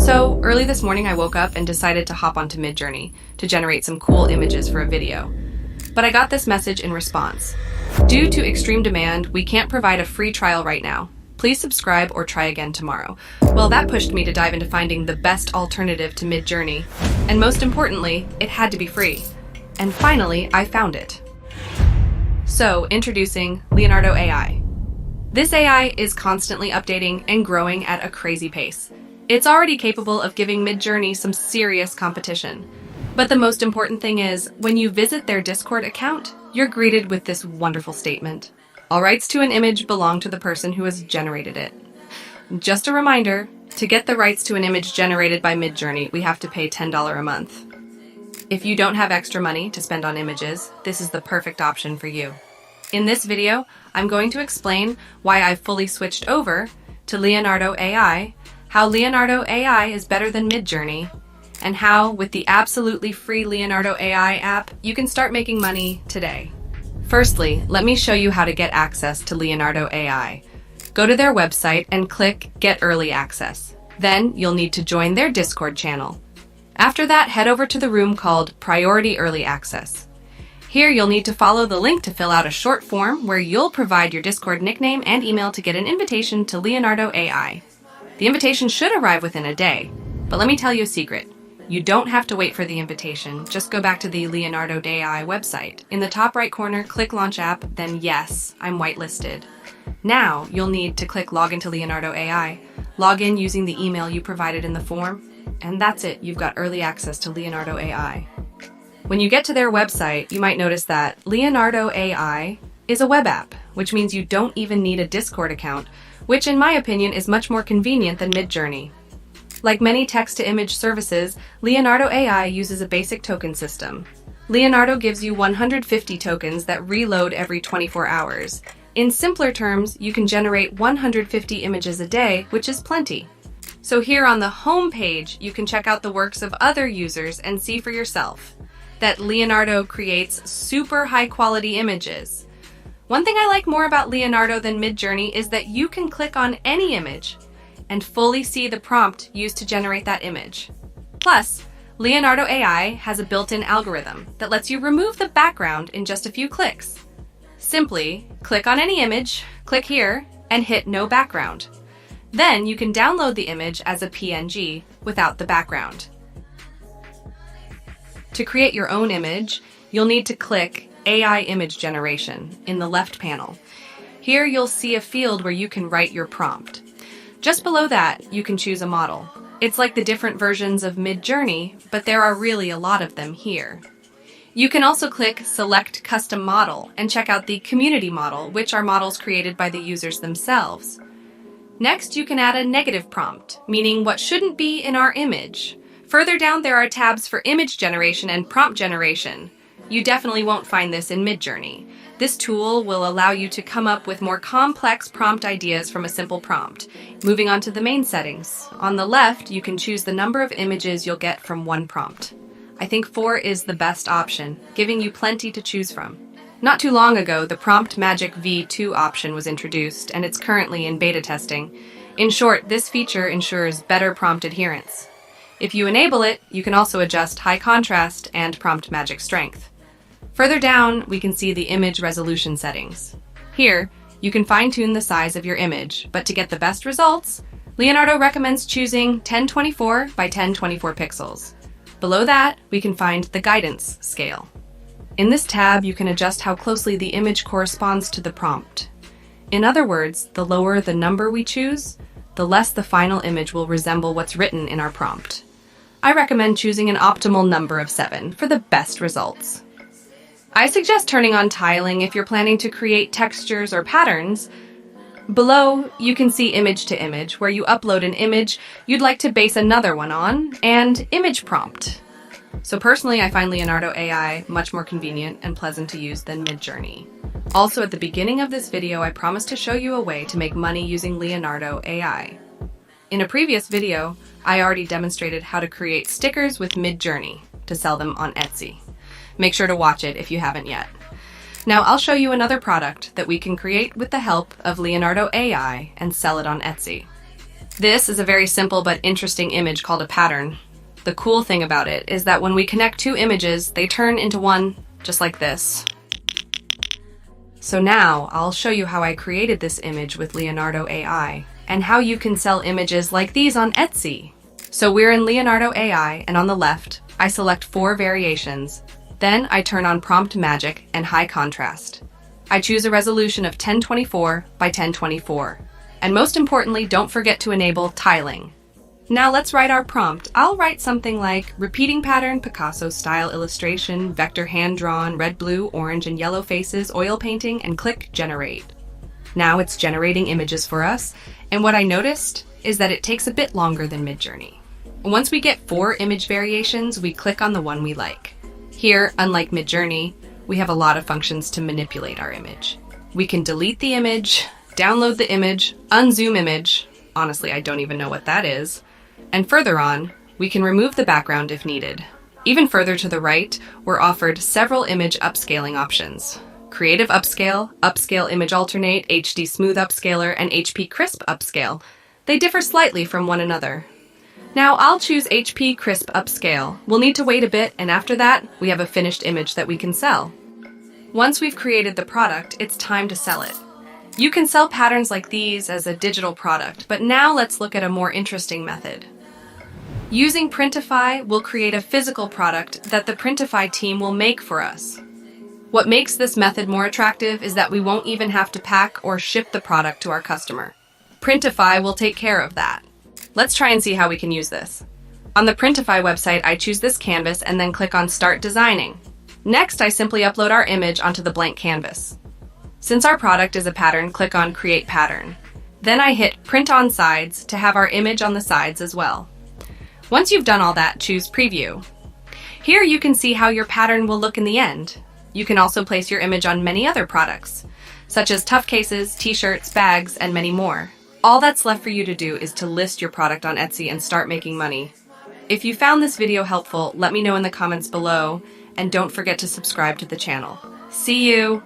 So early this morning, I woke up and decided to hop onto Midjourney to generate some cool images for a video. But I got this message in response. Due to extreme demand, we can't provide a free trial right now. Please subscribe or try again tomorrow. Well, that pushed me to dive into finding the best alternative to Midjourney. And most importantly, it had to be free. And finally, I found it. So, introducing Leonardo AI. This AI is constantly updating and growing at a crazy pace. It's already capable of giving Midjourney some serious competition. But the most important thing is, when you visit their Discord account, you're greeted with this wonderful statement. All rights to an image belong to the person who has generated it. Just a reminder, to get the rights to an image generated by Midjourney, we have to pay $10 a month. If you don't have extra money to spend on images, this is the perfect option for you. In this video, I'm going to explain why I've fully switched over to Leonardo AI, how Leonardo AI is better than Midjourney, and how, with the absolutely free Leonardo AI app, you can start making money today. Firstly, let me show you how to get access to Leonardo AI. Go to their website and click Get Early Access. Then you'll need to join their Discord channel. After that, head over to the room called Priority Early Access. Here you'll need to follow the link to fill out a short form where you'll provide your Discord nickname and email to get an invitation to Leonardo AI. The invitation should arrive within a day, but let me tell you a secret. You don't have to wait for the invitation. Just go back to the Leonardo AI website. In the top right corner, click Launch App, then yes, I'm whitelisted. Now, you'll need to click Log into Leonardo AI. Log in using the email you provided in the form, and that's it. You've got early access to Leonardo AI. When you get to their website, you might notice that Leonardo AI is a web app, which means you don't even need a Discord account, which in my opinion is much more convenient than Midjourney. Like many text-to-image services, Leonardo AI uses a basic token system. Leonardo gives you 150 tokens that reload every 24 hours. In simpler terms, you can generate 150 images a day, which is plenty. So here on the home page, you can check out the works of other users and see for yourself that Leonardo creates super high-quality images. One thing I like more about Leonardo than Midjourney is that you can click on any image and fully see the prompt used to generate that image. Plus, Leonardo AI has a built-in algorithm that lets you remove the background in just a few clicks. Simply click on any image, click here, and hit No Background. Then you can download the image as a PNG without the background. To create your own image, you'll need to click AI Image Generation in the left panel. Here you'll see a field where you can write your prompt. Just below that, you can choose a model. It's like the different versions of Midjourney, but there are really a lot of them here. You can also click Select Custom Model and check out the Community Model, which are models created by the users themselves. Next, you can add a negative prompt, meaning what shouldn't be in our image. Further down, there are tabs for image generation and prompt generation. You definitely won't find this in Midjourney. This tool will allow you to come up with more complex prompt ideas from a simple prompt. Moving on to the main settings. On the left, you can choose the number of images you'll get from one prompt. I think 4 is the best option, giving you plenty to choose from. Not too long ago, the Prompt Magic V2 option was introduced, and it's currently in beta testing. In short, this feature ensures better prompt adherence. If you enable it, you can also adjust high contrast and prompt magic strength. Further down, we can see the image resolution settings. Here, you can fine-tune the size of your image, but to get the best results, Leonardo recommends choosing 1024 by 1024 pixels. Below that, we can find the guidance scale. In this tab, you can adjust how closely the image corresponds to the prompt. In other words, the lower the number we choose, the less the final image will resemble what's written in our prompt. I recommend choosing an optimal number of 7 for the best results. I suggest turning on tiling if you're planning to create textures or patterns. Below, you can see image to image, where you upload an image you'd like to base another one on, and image prompt. So personally, I find Leonardo AI much more convenient and pleasant to use than Midjourney. Also, at the beginning of this video, I promised to show you a way to make money using Leonardo AI. In a previous video, I already demonstrated how to create stickers with Midjourney to sell them on Etsy. Make sure to watch it if you haven't yet. Now I'll show you another product that we can create with the help of Leonardo AI and sell it on Etsy. This is a very simple but interesting image called a pattern. The cool thing about it is that when we connect two images, they turn into one, just like this. So now I'll show you how I created this image with Leonardo AI and how you can sell images like these on Etsy. So we're in Leonardo AI, and on the left, I select 4 variations. Then I turn on prompt magic and high contrast. I choose a resolution of 1024 by 1024. And most importantly, don't forget to enable tiling. Now let's write our prompt. I'll write something like repeating pattern, Picasso style illustration, vector hand-drawn, red, blue, orange, and yellow faces, oil painting, and click generate. Now it's generating images for us, and what I noticed is that it takes a bit longer than Midjourney. Once we get 4 image variations, we click on the one we like. Here, unlike Midjourney, we have a lot of functions to manipulate our image. We can delete the image, download the image, unzoom image, honestly I don't even know what that is, and further on, we can remove the background if needed. Even further to the right, we're offered several image upscaling options. Creative Upscale, Upscale Image Alternate, HD Smooth Upscaler, and HP Crisp Upscale. They differ slightly from one another. Now I'll choose HP Crisp Upscale. We'll need to wait a bit, and after that, we have a finished image that we can sell. Once we've created the product, it's time to sell it. You can sell patterns like these as a digital product, but now let's look at a more interesting method. Using Printify, we'll create a physical product that the Printify team will make for us. What makes this method more attractive is that we won't even have to pack or ship the product to our customer. Printify will take care of that. Let's try and see how we can use this. On the Printify website, I choose this canvas and then click on Start Designing. Next, I simply upload our image onto the blank canvas. Since our product is a pattern, click on Create Pattern. Then I hit Print on Sides to have our image on the sides as well. Once you've done all that, choose Preview. Here you can see how your pattern will look in the end. You can also place your image on many other products, such as tough cases, t-shirts, bags, and many more. All that's left for you to do is to list your product on Etsy and start making money. If you found this video helpful, let me know in the comments below, and don't forget to subscribe to the channel. See you!